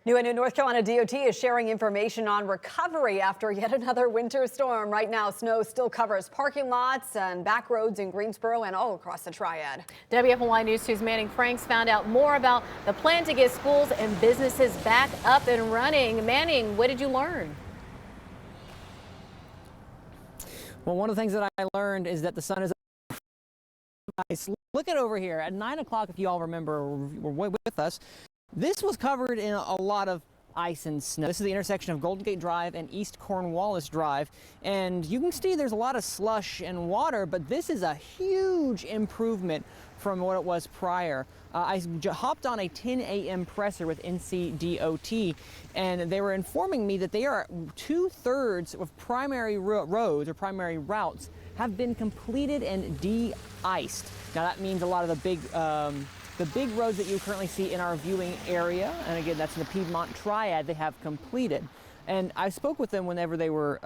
New and New North Carolina DOT is sharing information on recovery after yet another winter storm. Right now, snow still covers parking lots and back roads in Greensboro and all across the Triad. WFMY News 2's Manning Franks found out more about the plan to get schools and businesses back up and running. Manning, what did you learn? Well, one of the things that I learned is that the sun is nice. Look at over here at 9 o'clock, if you all remember, were with us. This was covered in a lot of ice and snow. This is the intersection of Golden Gate Drive and East Cornwallis Drive, and you can see there's a lot of slush and water, but this is a huge improvement from what it was prior. I hopped on a 10 a.m. presser with NCDOT, and they were informing me that they are 2/3 of primary roads or primary routes have been completed and de-iced. Now that means a lot of the big roads that you currently see in our viewing area, and again, that's in the Piedmont Triad, they have completed. And I spoke with them whenever they were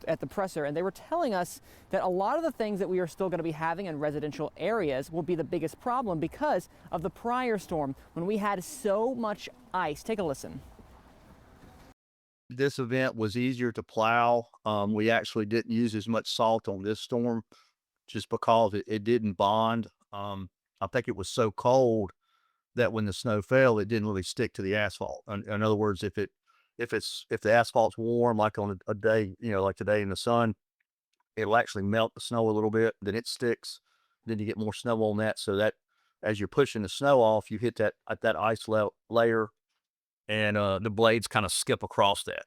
at the presser, and they were telling us that a lot of the things that we are still going to be having in residential areas will be the biggest problem because of the prior storm when we had so much ice. Take a listen. This event was easier to plow. We actually didn't use as much salt on this storm just because it didn't bond. I think it was so cold that when the snow fell, it didn't really stick to the asphalt. In other words, if the asphalt's warm, like on a day, like today in the sun, it'll actually melt the snow a little bit. Then it sticks. Then you get more snow on that. So that as you're pushing the snow off, you hit that ice layer, and the blades kind of skip across that.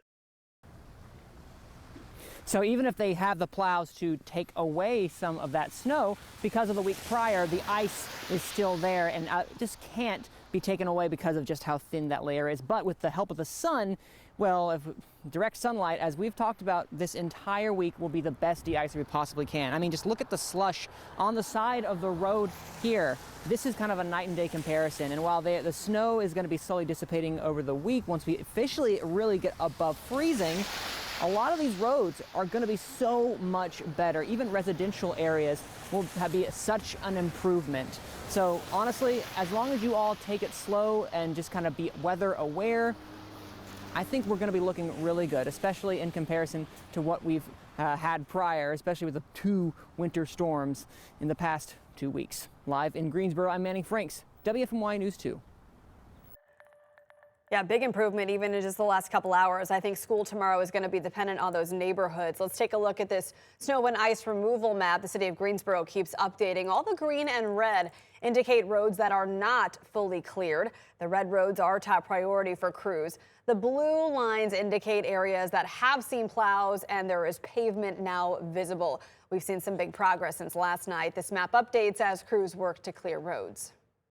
So even if they have the plows to take away some of that snow, because of the week prior, the ice is still there and just can't be taken away because of just how thin that layer is. But with the help of the sun, well, if direct sunlight, as we've talked about, this entire week will be the best de-icer we possibly can. I mean, just look at the slush on the side of the road here. This is kind of a night and day comparison. And while the snow is going to be slowly dissipating over the week, once we officially really get above freezing, a lot of these roads are going to be so much better. Even residential areas will be such an improvement. So honestly, as long as you all take it slow and just kind of be weather aware, I think we're going to be looking really good, especially in comparison to what we've had prior, especially with the 2 winter storms in the past 2 weeks. Live in Greensboro, I'm Manning Franks, WFMY News 2. Yeah, big improvement even in just the last couple hours. I think school tomorrow is going to be dependent on those neighborhoods. Let's take a look at this snow and ice removal map. The city of Greensboro keeps updating. All the green and red indicate roads that are not fully cleared. The red roads are top priority for crews. The blue lines indicate areas that have seen plows and there is pavement now visible. We've seen some big progress since last night. This map updates as crews work to clear roads.